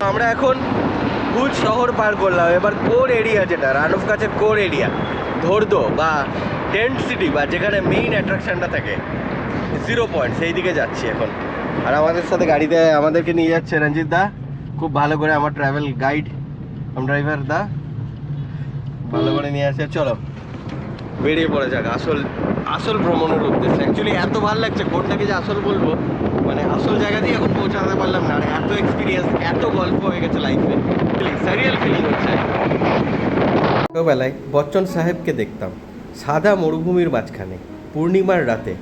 আমরা এখন ভুজ শহর পার করলাম। এবার কোর এরিয়া, যেটা রান অফ কাছের কোর এরিয়া, ধরদো বা টেন্ট সিটি বা যেখানে মেইন অ্যাট্রাকশনটা থাকে, 0 পয়েন্ট, সেই দিকে যাচ্ছি এখন। আর আমাদের সাথে গাড়িতে আমাদেরকে নিয়ে যাচ্ছে রঞ্জিত দা, খুব ভালো করে, আমার ট্রাভেল গাইড ড্রাইভার দা ভালো করে নিয়ে আসে। চলো বেরিয়ে পড়া যাক আসল ভ্রমণের উদ্দেশ্যে। অ্যাকচুয়ালি এত ভালো লাগছে, কোনটাকে যে আসল বলবো, মানে আসল জায়গাতেই এখন পৌঁছাতে পারলাম না। আর এত এক্সপিরিয়েন্স, এত গল্প হয়ে গেছে লাইফে, সারিয়াল ফিলিং হচ্ছে। ছোটোবেলায় বচ্চন সাহেবকে দেখতাম সাদা মরুভূমির মাঝখানে পূর্ণিমার রাতে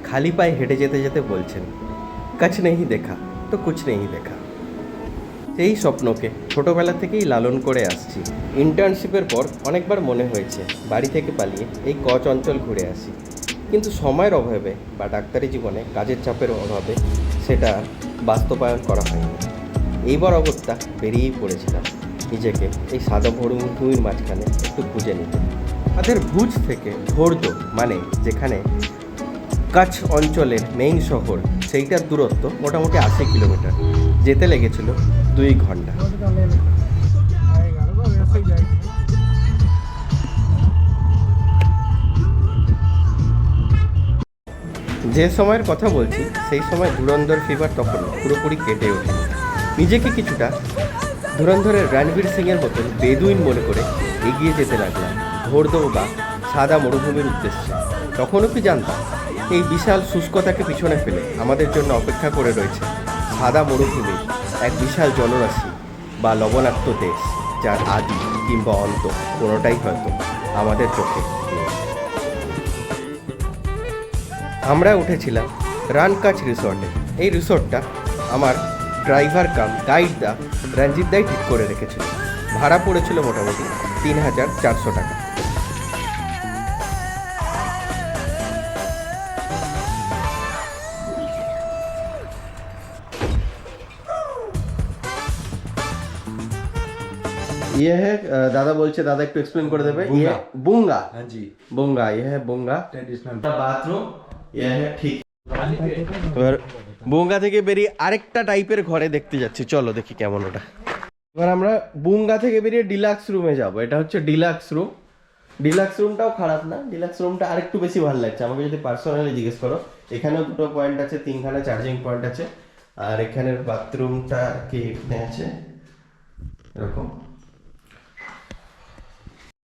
খালি পায়ে হেঁটে যেতে যেতে বলছেন, কাছ নেই দেখা তো কুছ নেই দেখা। সেই স্বপ্নকে ছোটোবেলা থেকেই লালন করে আসছি। ইন্টার্নশিপের পর অনেকবার মনে হয়েছে বাড়ি থেকে পালিয়ে এই কচ অঞ্চল ঘুরে আসি, কিন্তু সময়ের অভাবে বা ডাক্তারি জীবনে কাজের চাপের অভাবে সেটা বাস্তবায়ন করা হয়নি। এইবার অগত্যা বেরিয়েই পড়েছিলাম নিজেকে এই সাদা মরুভূমির মাঝখানে একটু খুঁজে নিতে। তাদের ভুজ থেকে ধোর্দো, মানে যেখানে কচ্ছ অঞ্চলের মেইন শহর, সেইটার দূরত্ব মোটামুটি 80 কিলোমিটার। যেতে লেগেছিল 2 ঘন্টা। যে সময়ের কথা বলছি সেই সময় ধুরন্ধর ফিভার তখন পুরোপুরি কেটে ওঠেনি। নিজেকে কিছুটা ধুরন্ধরের রণবীর সিংয়ের মতন বেদুইন মনে করে এগিয়ে যেতে লাগলাম ধোর্দো বা সাদা মরুভূমির উদ্দেশ্যে। তখনও কি জানতাম এই বিশাল শুষ্কতাকে পিছনে ফেলে আমাদের জন্য অপেক্ষা করে রয়েছে সাদা মরুভূমির এক বিশাল জলরাশি বা লবণাক্ত দেশ, যার আদি কিংবা অন্ত কোনোটাই হয়তো আমাদের চোখে নেই। আমরা উঠেছিলাম রান কাচ রিসর্টে। এই রিসর্টটা আমার ড্রাইভার কাম গাইড দা রঞ্জিত দাই ঠিক করে রেখেছিল। ভাড়া পড়েছিল মোটামুটি 3400 টাকা। ये है दादा बोलছে, দাদা একটু এক্সপ্লেন করে দেবে। ये बुंगा, हाँ जी बुंगा, ये है बुंगा ट्रेडिशनल बाथरूम, ये है ठीक। এবার বুঙ্গা থেকে বেরিয়ে আরেকটা টাইপের ঘরে দেখতে যাচ্ছি, চলো দেখি কেমন ওটা। এবার আমরা বুঙ্গা থেকে বেরিয়ে ডিলাক্স রুমে যাব। এটা হচ্ছে ডিলাক্স রুম। ডিলাক্স রুমটাও খারাপ না, ডিলাক্স রুমটা আরেকটু বেশি ভালো লাগছে আমাকে যদি পার্সোনালি জিজ্ঞেস করো। এখানেও 2টো পয়েন্ট আছে, 3খানা চার্জিং পয়েন্ট আছে। আর এখানের বাথরুমটা কি এখানে আছে এরকম।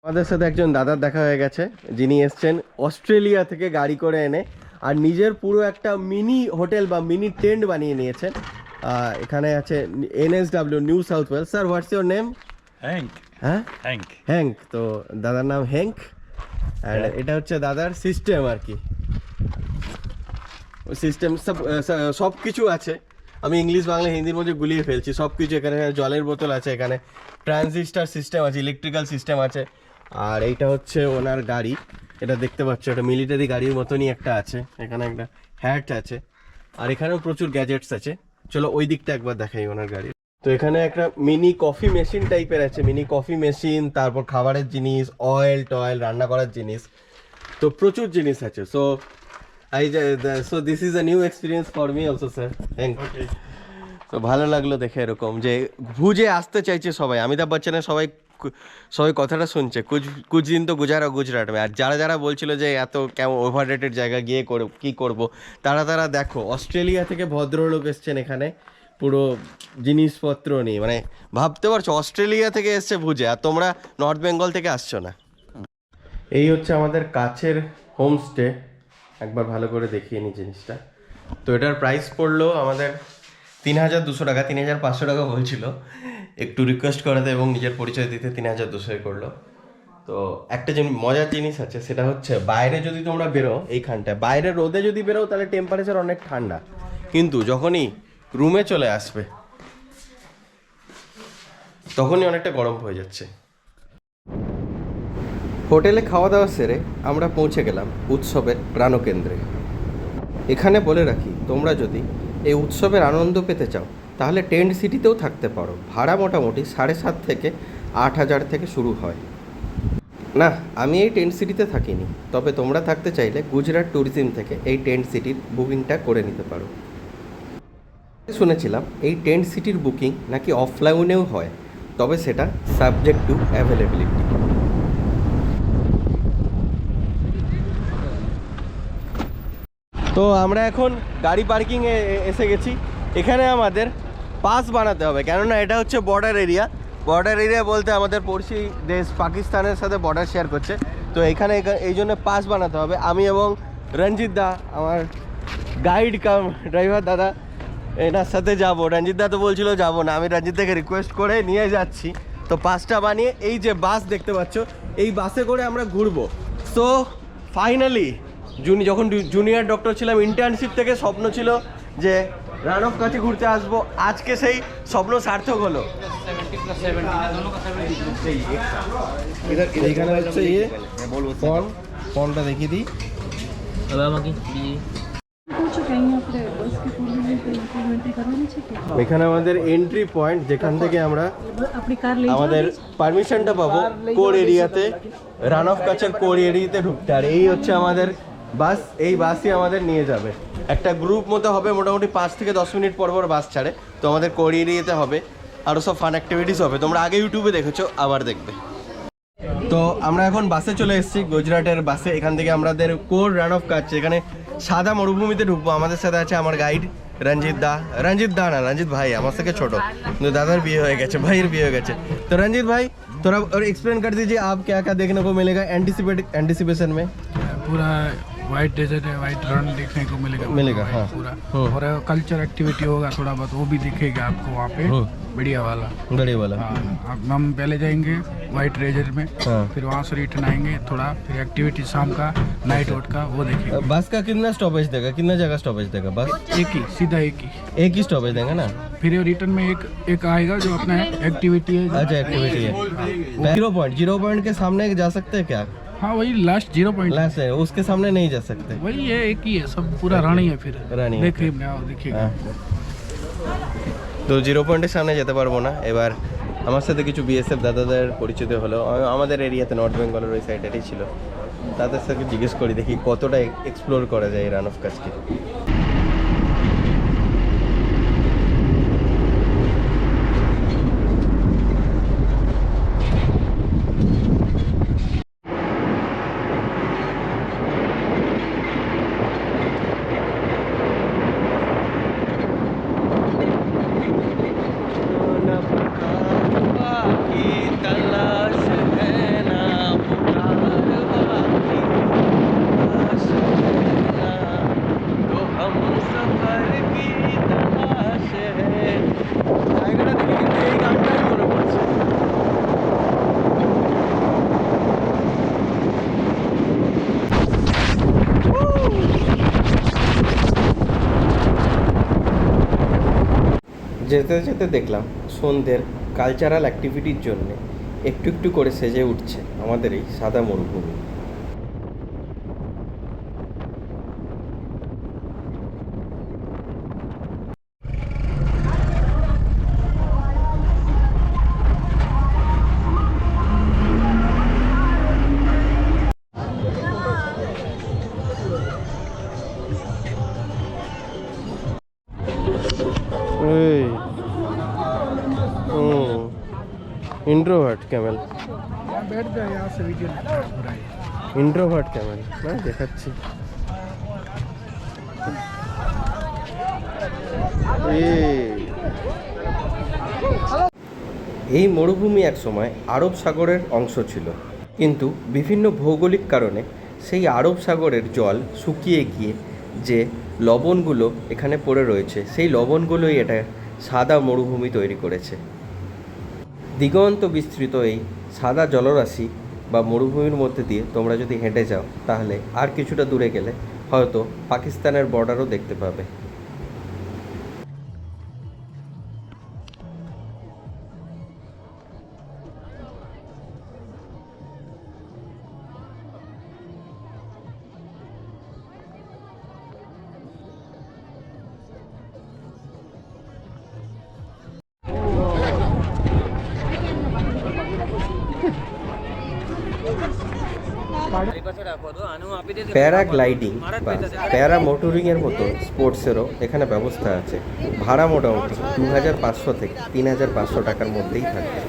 আমাদের সাথে একজন দাদার দেখা হয়ে গেছে, যিনি এসছেন অস্ট্রেলিয়া থেকে গাড়ি করে এনে আর নিজের পুরো একটা মিনি হোটেল বা মিনি টেন্ট বানিয়ে নিয়েছেন। এখানে আছে NSW, New South Wales. Sir, what's your name? Hank. হ্যাঁ, হ্যাঙ্ক। তো দাদার নাম হ্যাঙ্ক। আর এটা হচ্ছে দাদার সিস্টেম আর কি। সিস্টেম সব কিছু আছে। আমি ইংলিশ বাংলা হিন্দির মধ্যে গুলিয়ে ফেলছি সব কিছু। এখানে জলের বোতল আছে, এখানে ট্রানজিস্টার সিস্টেম আছে, ইলেকট্রিক্যাল সিস্টেম আছে। আর এইটা হচ্ছে ওনার গাড়ি, এটা দেখতে পাচ্ছ, এটা মিলিটারি গাড়ির মতনই একটা আছে। এখানে একটা হ্যাট আছে, আর এখানেও প্রচুর গ্যাজেটস আছে। চলো ওই দিকটা একবার দেখাই ওনার গাড়ি। তো এখানে একটা মিনি কফি মেশিন টাইপের আছে, মিনি কফি মেশিন, তারপর খাবারের জিনিস, অয়েল টয়েল, রান্না করার জিনিস, তো প্রচুর জিনিস আছে। So this is a new experience for me also sir. Thank you. তো ভালো লাগলো দেখে এরকম যে ভুজে আসতে চাইছে সবাই। অমিতাভ বচ্চনের সবাই কথাটা শুনছে, কুছ দিন তো গুজারা গুজরাট মে। আর যারা বলছিল যে এত কেমন ওভার রেটেড জায়গা গিয়ে কী করবো, তারা দেখো অস্ট্রেলিয়া থেকে ভদ্রলোক এসছেন এখানে পুরো জিনিসপত্র নিয়ে। মানে ভাবতে পারছো অস্ট্রেলিয়া থেকে এসছে ভুজে, আর তোমরা নর্থ বেঙ্গল থেকে আসছো না। এই হচ্ছে আমাদের কাছের হোমস্টে। একবার ভালো করে দেখিয়ে নিই জিনিসটা। তো এটার প্রাইস পড়লো আমাদের 3200 টাকা। 3500 টাকা বলছিল, একটু রিকোয়েস্ট করাতে এবং নিজের পরিচয় দিতে 3200 করলো। তো একটা মজার জিনিস আছে, সেটা হচ্ছে বাইরে যদি তোমরা বেরো, এইখানটায় বাইরে রোদে যদি বেরো তাহলে টেম্পারেচার অনেক ঠান্ডা, কিন্তু যখনই রুমে চলে আসবে তখনই অনেকটা গরম হয়ে যাচ্ছে। হোটেলে খাওয়া দাওয়া সেরে আমরা পৌঁছে গেলাম উৎসবের প্রাণকেন্দ্রে। এখানে বলে রাখি, তোমরা যদি এই উৎসবের আনন্দ পেতে চাও তাহলে টেন্ট সিটিতেও থাকতে পারো। ভাড়া মোটামুটি 7,500 থেকে 8,000 থেকে শুরু হয়। না, আমি এই টেন্ট সিটিতে থাকিনি, তবে তোমরা থাকতে চাইলে গুজরাট ট্যুরিজম থেকে এই টেন্ট সিটির বুকিংটা করে নিতে পারো। শুনেছিলাম এই টেন্ট সিটির বুকিং নাকি অফলাইনেও হয়, তবে সেটা সাবজেক্ট টু অ্যাভেলেবিলিটি। তো আমরা এখন গাড়ি পার্কিংয়ে এসে গেছি। এখানে আমাদের পাস বানাতে হবে, কেননা এটা হচ্ছে বর্ডার এরিয়া। বর্ডার এরিয়া বলতে আমাদের পড়শি দেশ পাকিস্তানের সাথে বর্ডার শেয়ার করছে, তো এখানে এই জন্য পাস বানাতে হবে। আমি এবং রঞ্জিত দা, আমার গাইড কাম ড্রাইভার দাদা, এনার সাথে যাব। রঞ্জিত দা তো বলছিল যাবো না, আমি রঞ্জিত দাকে রিকোয়েস্ট করে নিয়ে যাচ্ছি। তো পাসটা বানিয়ে এই যে বাস দেখতে পাচ্ছ, এই বাসে করে আমরা ঘুরবো। সো ফাইনালি যখন জুনিয়র ডক্টর ছিলাম, ইন্টার্নশিপ থেকে স্বপ্ন ছিল যে রান অফ কাছে ঘুরতে আসবো, আজকে সেই স্বপ্ন সার্থক হলো। এইখানে হচ্ছে ইয়ে ফোনটা দেখিয়ে দিই। এখানে আমাদের এন্ট্রি পয়েন্ট, যেখান থেকে আমরা আমাদের পারমিশনটা পাবো কোর এরিয়াতে, রান অফ কাছের কোর এরিয়াতে ঢুকতে। আর এই হচ্ছে আমাদের বাস, এই বাসই আমাদের নিয়ে যাবে। একটা গ্রুপ মতো হবে, মোটামুটি 5 থেকে 10 মিনিট পর পর বাস ছাড়ে। তো আমাদের কোর এরিয়াতে হবে, আরও সব ফান অ্যাক্টিভিটিস হবে, তোমরা আগে ইউটিউবে দেখেছো, আবার দেখবে। তো আমরা এখন বাসে চলে এসেছি, গুজরাটের বাসে। এখান থেকে আমাদের কোর রান অফ কাজ, এখানে সাদা মরুভূমিতে ঢুকবো। আমাদের সাথে আছে আমার গাইড রঞ্জিত দা না, রঞ্জিত ভাই আমার থেকে ছোট, কিন্তু দাদার বিয়ে হয়ে গেছে, ভাইয়ের বিয়ে হয়ে গেছে। তো রঞ্জিत भाई थोड़ा और एक्सप्लेन कर दीजिए, आप क्या क्या देखने को मिलेगा एंटिसिपेशन में? पूरा वाइट डेजर्ट है, वाइट रन देखने को मिलेगा हाँ पूरा। और कल्चर एक्टिविटी होगा थोड़ा बहुत, वो भी दिखेगा आपको वहाँ पे, बढ़िया वाला। हाँ, अब हम पहले जाएंगे वाइट डेजर्ट में, फिर वहाँ से रिटर्न आएंगे थोड़ा, फिर एक्टिविटी शाम का नाइट आउट का वो देखेंगे। बस का कितना स्टॉपेज देगा, कितना जगह स्टॉपेज देगा? बस एक ही, सीधा एक ही स्टॉपेज देगा ना। फिर रिटर्न में एक आएगा जो अपना एक्टिविटी है। अच्छा, एक्टिविटी है। 0 पॉइंट के सामने जा सकते हैं क्या? हाँ वही लास्ट 0 पॉइंट लास्ट है, उसके सामने नहीं जा सकते। वही है, एक ही है, सब पूरा रानी है। फिर রানী देखिएगा। তো 0 পয়েন্টের সামনে যেতে পারবো না। এবার আমার সাথে কিছু বিএসএফ দাদাদের পরিচিত হলো, আমাদের এরিয়াতে নর্থ বেঙ্গলের ওই সাইডেরই ছিল। তাদের সাথে জিজ্ঞেস করি দেখি কতটা এক্সপ্লোর করা যায় এই রান অফ কাজকে। যেতে যেতে দেখলাম সন্ধ্যের কালচারাল অ্যাক্টিভিটির জন্য একটু একটু করে সেজে উঠছে আমাদের এই সাদা মরুভূমি। इंट्रोवर्ट कैमल, बैठ जाए यहाँ से वीडियो इंट्रोवर्ट कैमल ना देखाচ্ছি। এই মরুভূমি একসময় আরব সাগরের অংশ ছিল, কিন্তু বিভিন্ন ভৌগোলিক কারণে সেই আরব সাগরের জল শুকিয়ে গিয়ে যে লবণগুলো এখানে পড়ে রয়েছে, সেই লবণগুলোই এটা সাদা মরুভূমি তৈরি করেছে। দিগন্ত বিস্তৃত এই সাদা জলরাশি বা মরুভূমির মধ্যে দিয়ে তোমরা যদি হেঁটে যাও, তাহলে আর কিছুটা দূরে গেলে হয়তো পাকিস্তানের বর্ডারও দেখতে পাবে। প্যারাগ্লাইডিং বা প্যারা মোটরিংয়ের মতো স্পোর্টসেরও এখানে ব্যবস্থা আছে। ভাড়া মোটামুটি 2500 থেকে 3500 টাকার মধ্যেই থাকবে।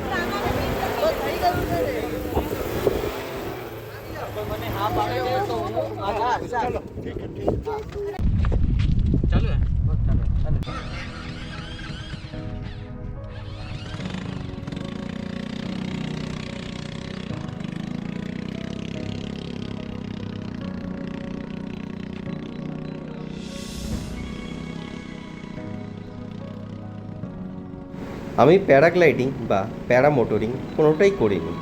আমি প্যারাগ্লাইডিং বা প্যারামোটরিং কোনোটাই করিনি,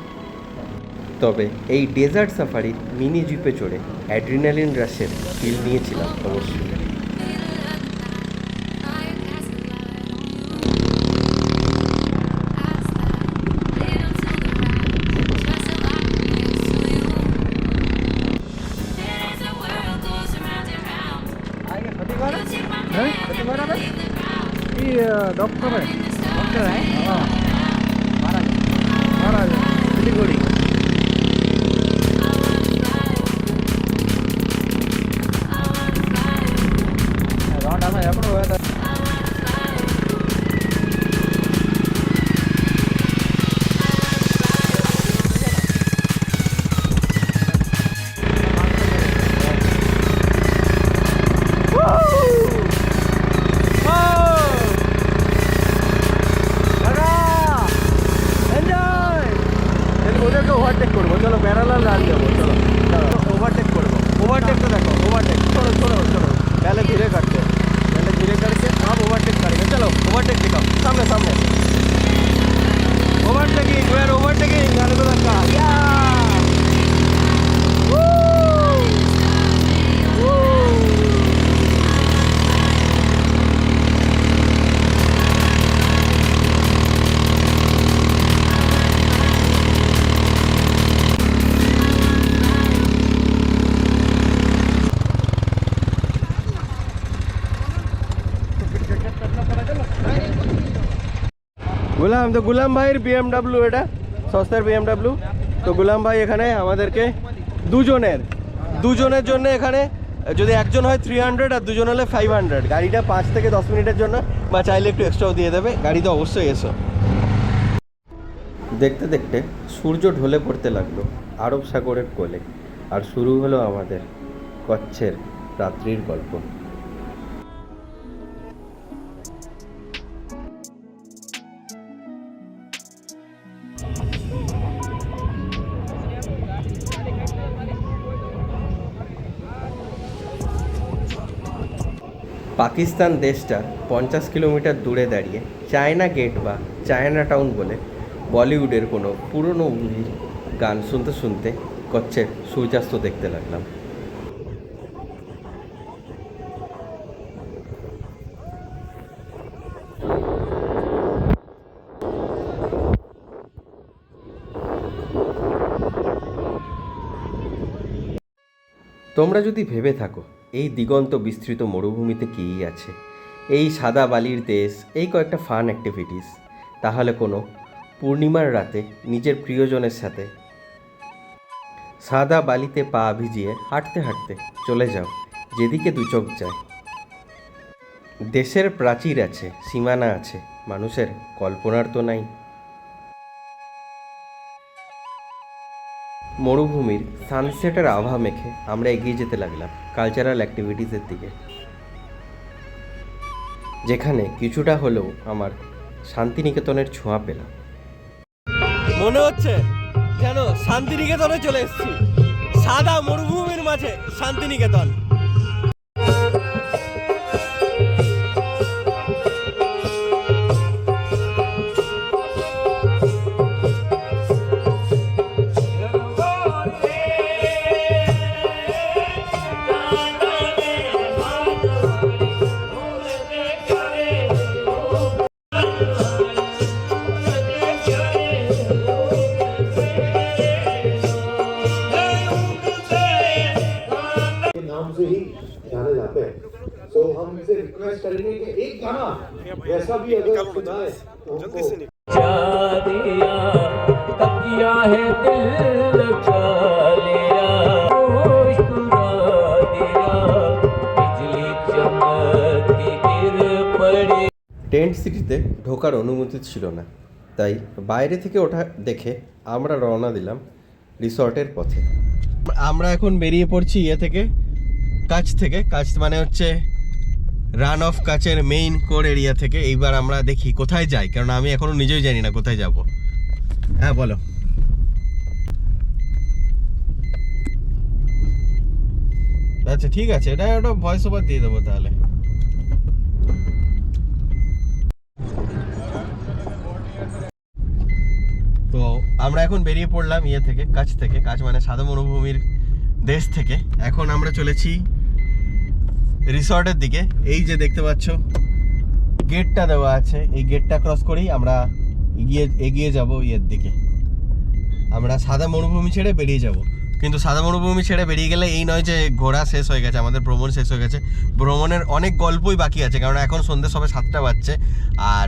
তবে এই ডেজার্ট সাফারির মিনি জিপে চড়ে অ্যাড্রিনালিন রাশের ফিল নিয়েছিলাম অবশ্যই। डॉक्टर है हाँ महाराज सिलीगुड़ी ওদেরকে ওভারটেক করবো, চলো প্যারালাল রান যাবো, চলো ওভারটেক করবো। ওভারটেকটা দেখো, ওভারটেক চলো চলো চলো, पहले धीरे करते आप ओवरटेक करेंगे। चलो ओवरटेक दिखाओ, सामने सामने overtaking, we are overtaking another car. Ghulam, তো গুলাম ভাইয়ের বিএমডাব্লিউ, এটা সস্তার বিএমডাব্লিউ। তো গুলাম ভাই এখানে আমাদেরকে দুজনের জন্য এখানে যদি একজন হয় 300 আর দুজন হলে 500। গাড়িটা 5 থেকে 10 মিনিটের জন্য, বা চাইলে একটু এক্সট্রাও দিয়ে দেবে। গাড়িতে অবশ্যই এসো। দেখতে দেখতে সূর্য ঢলে পড়তে লাগলো আরব সাগরের কোলে, আর শুরু হলো আমাদের কচ্ছের রাত্রির গল্প। পাকিস্তান দেশটা 50 কিলোমিটার দূরে দাঁড়িয়ে চায়না গেট বা চায়না টাউন বলে বলিউডের কোনো পুরনো মুভির গান শুনতে শুনতে কচ্ছের সূর্যাস্ত দেখতে লাগলাম। তোমরা যদি ভেবে থাকো এই দিগন্ত বিস্তৃত মরুভূমিতে কী আছে, এই সাদা বালির দেশ, এই কয়েকটা ফান অ্যাক্টিভিটিস, তাহলে কোনো পূর্ণিমার রাতে নিজের প্রিয়জনের সাথে সাদা বালিতে পা ভিজিয়ে হাঁটতে হাঁটতে চলে যাও যেদিকে দু চোখ যায়। দেশের প্রাচীর আছে, সীমানা আছে, মানুষের কল্পনার তো নাই। মরুভূমির সানসেটের আভা মেখে আমরা এগিয়ে যেতে লাগলাম কালচারাল অ্যাক্টিভিটিসের দিকে, যেখানে কিছুটা হলেও আমার শান্তিনিকেতনের ছোঁয়া পেলাম। মনে হচ্ছে যেন শান্তিনিকেতনে চলে এসেছি, সাদা মরুভূমির মাঝে শান্তিনিকেতন। से ही जाने जाते हैं। तो हम इनसे रिक्वेस्ट करेंगे कि एक गाना वैसा भी अगर सुनाए तो हमको दिया तकिया है दिल का लिया টেন্ট সিটিতে ঢোকার অনুমতি ছিল না, তাই বাইরে থেকে ওঠা দেখে আমরা রওনা দিলাম রিসর্টের পথে। আমরা এখন বেরিয়ে পড়ছি কাছ থেকে মানে হচ্ছে রান অফ কাচের মেইন কোর এরিয়া থেকে। এইবার আমরা দেখি কোথায় যাই, কারণ আমি এখনো নিজেই জানি না কোথায় যাব। হ্যাঁ বলো। আচ্ছা ঠিক আছে, এটা ওটা ভয়েস ওভার দিয়ে দেবো তাহলে। তো আমরা এখন বেরিয়ে পড়লাম কাছ মানে সাদা মরুভূমির দেশ থেকে। এখন আমরা চলেছি রিসর্টের দিকে। এই যে দেখতে পাচ্ছ গেটটা দেওয়া আছে, এই গেটটা ক্রস করেই আমরা এগিয়ে যাব ইয়ের দিকে। আমরা সাদা মরুভূমি ছেড়ে বেরিয়ে যাব, কিন্তু সাদা মরুভূমি ছেড়ে বেরিয়ে গেলে এই নয় যে ঘোরা শেষ হয়ে গেছে, আমাদের ভ্রমণ শেষ হয়ে গেছে। ভ্রমণের অনেক গল্পই বাকি আছে, কারণ এখন সন্ধ্যে সবে 7টা বাজছে। আর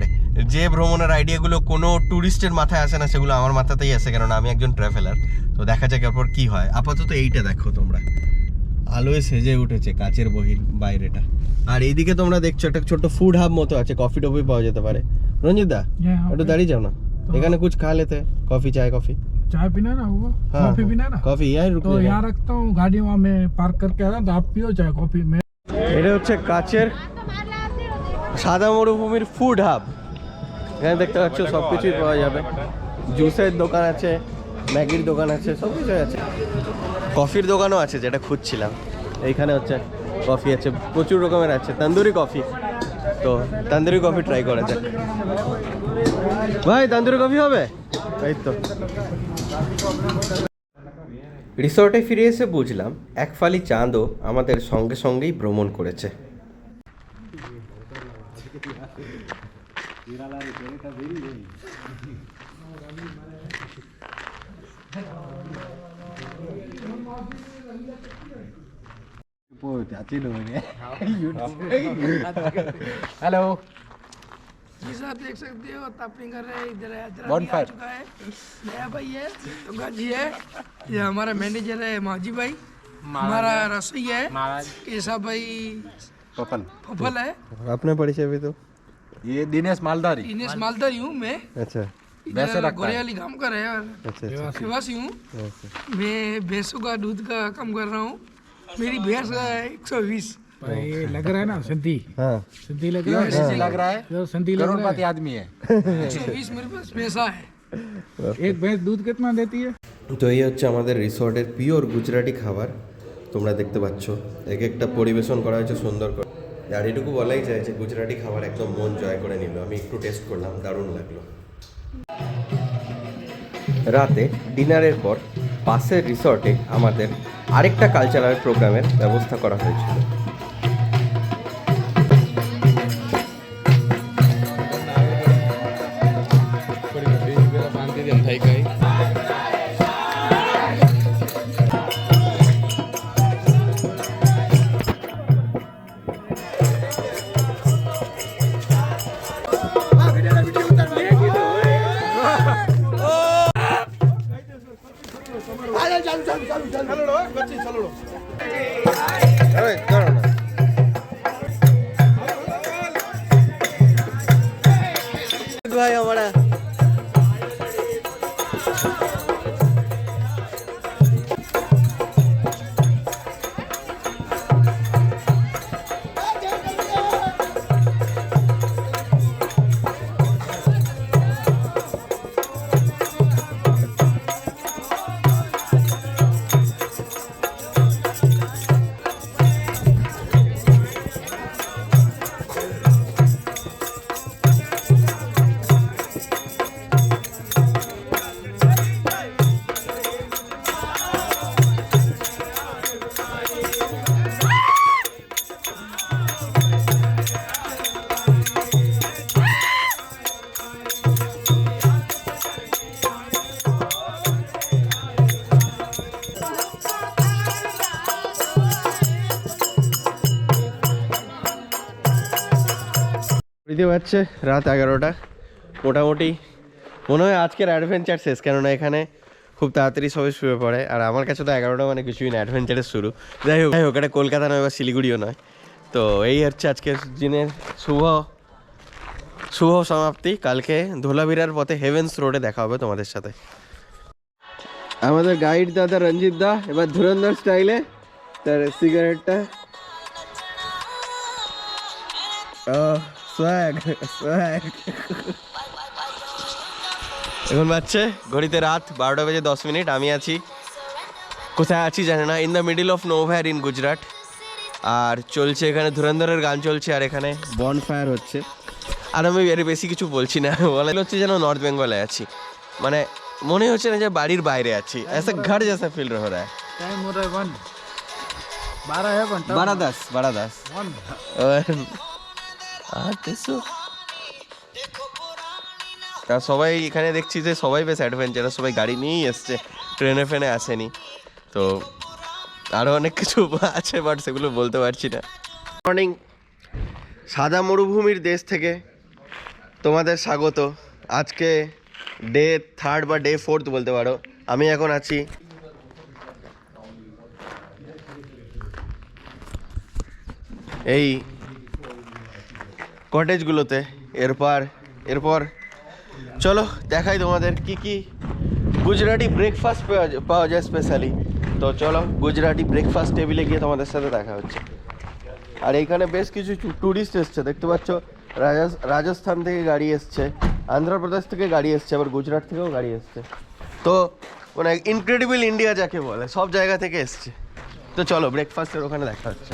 যে ভ্রমণের আইডিয়াগুলো কোনো ট্যুরিস্টের মাথায় আসে না, সেগুলো আমার মাথাতেই আসে, কারণ আমি একজন ট্রাভেলার। তো দেখা যাক এরপর কি হয়। আপাতত এইটা দেখো তোমরা, আলোয় সেজে উঠেছে কাচের বাইরেটা। আর এইদিকে তোমরা দেখছো একটা ছোট ফুড হাব মতো আছে, কফি টফি পাওয়া যেতে পারে। রঞ্জিত দা একটু দাঁড়িয়ে যাও না, এখানে কুछ खा लेते कॉफी चाय पीना ना होगा, कॉफी पीना ना, कॉफी यहीं रुक तो यहाँ रखता हूँ गाड़ी, वहाँ में पार्क करके आ रहा हूँ, तो आप पियो चाय कॉफी में। এটা হচ্ছে কাচের সাদা মরুভূমির ফুড হাব। এখানে দেখতে পাচ্ছ সব কিছুই পাওয়া যাবে, জুসের দোকান আছে, ম্যাগির দোকান আছে, সব কিছুই আছে। কফির দোকানও আছে, যেটা খুঁজছিলাম। এইখানে হচ্ছে কফি আছে, প্রচুর রকমের আছে, তন্দুরি কফি। তো তন্দুরি কফি ট্রাই করা যাক। ভাই তন্দুরি কফি হবে? এই তো রিসর্টে ফিরে এসে বুঝলাম এক ফালি চাঁদও আমাদের সঙ্গেই ভ্রমণ করেছে। हेलो जी सर, देख सकते हो तापिंग कर रहे हैं इधर। Bonfire। चुका है नया भाई है, तो जी है, ये हमारा मैनेजर है माजी भाई, हमारा रसोई है केशव भाई फफल है। अपने परिचय भी तो। ये दिनेश मालदारी। इनेश मालदारी हूँ मैं, अच्छा इधर गोरेवाली काम कर रहे हैं, अच्छा निवासी हूँ मैं। भैंसों का दूध का काम कर रहा हूँ, मेरी भैंस 120। ये लग रहा है ना संती, हाँ संती लग रहा है, लग रहा है, जो संती लग रहा है आदमी है। 120 मेरे पास पैसा है। एक भैंस दूध कितना देती है? তো এই হচ্ছে আমাদের রিসর্টের পিওর গুজরাটি খাবার। তোমরা দেখতে পাচ্ছ এক একটা পরিবেশন করা হয়েছে সুন্দর করে। আর এটুকু বলাই যায় যে গুজরাটি খাবার একদম মন জয় করে নিল। আমি একটু টেস্ট করলাম, দারুণ লাগলো। রাতে ডিনারের পর পাশের রিসর্টে আমাদের আরেকটা কালচারাল প্রোগ্রামের ব্যবস্থা করা হয়েছিল। ভাই আমরা দিতে পারছে রাত 11টা। মোটামুটি মনে হয় আজকের অ্যাডভেঞ্চার শেষ, কেননা এখানে খুব তাড়াতাড়ি সবাই শুয়ে পড়ে। আর আমার কাছে তো 11টা মানে কিছুই না, অ্যাডভেঞ্চারের শুরু। যাই হোক এটা কলকাতা নয় বা শিলিগুড়িও নয়। তো এই হচ্ছে আজকের দিনের শুভ শুভ সমাপ্তি। কালকে ধোলাভিরার পথে হেভেন্স রোডে দেখা হবে তোমাদের সাথে। আমাদের গাইড দাদা রঞ্জিত দা এবার ধুরন্ধর স্টাইলে তার সিগারেটটা এখন বাজছে ঘড়িতে রাত 12:10। আমি আছি কোথায় আছি জানি না, in the middle of nowhere in Gujarat. আর চলছে এখানে ধুরন্ধরের গান চলছে আর এখানে বন ফায়ার হচ্ছে। আর আমি এর বেশি কিছু বলছি না, বলা হচ্ছে যেন নর্থ বেঙ্গলে আছি, মানে মনে হচ্ছে না যে বাড়ির বাইরে আছি, ऐसा घर जैसा फील हो रहा है। टाइम हो रहा है 1 12 है 12:10 আর সবাই এখানে দেখছি যে সবাই বেশ অ্যাডভেঞ্চারাস, সবাই গাড়ি নিয়েই এসছে, ট্রেনে ফেনে আসেনি। তো আরও অনেক কিছু আছে বাট সেগুলো বলতে পারছি না। মর্নিং, সাদা মরুভূমির দেশ থেকে তোমাদের স্বাগত। আজকে ডে 3 বা ডে 4 বলতে পারো। আমি এখন আছি এই কটেজগুলোতে। এরপর চলো দেখাই তোমাদের কি কি গুজরাটি ব্রেকফাস্ট পাওয়া যায় স্পেশালি। তো চলো গুজরাটি ব্রেকফাস্ট টেবিলে গিয়ে তোমাদের সাথে দেখা হচ্ছে। আর এইখানে বেশ কিছু ট্যুরিস্ট এসছে, দেখতে পাচ্ছ। রাজস্থান থেকে গাড়ি এসছে, অন্ধ্রপ্রদেশ থেকে গাড়ি এসছে, আবার গুজরাট থেকেও গাড়ি এসছে। তো মানে ইনক্রেডিবল ইন্ডিয়া যাকে বলে, সব জায়গা থেকে এসছে। তো চলো ব্রেকফাস্টের ওখানে দেখা হচ্ছে।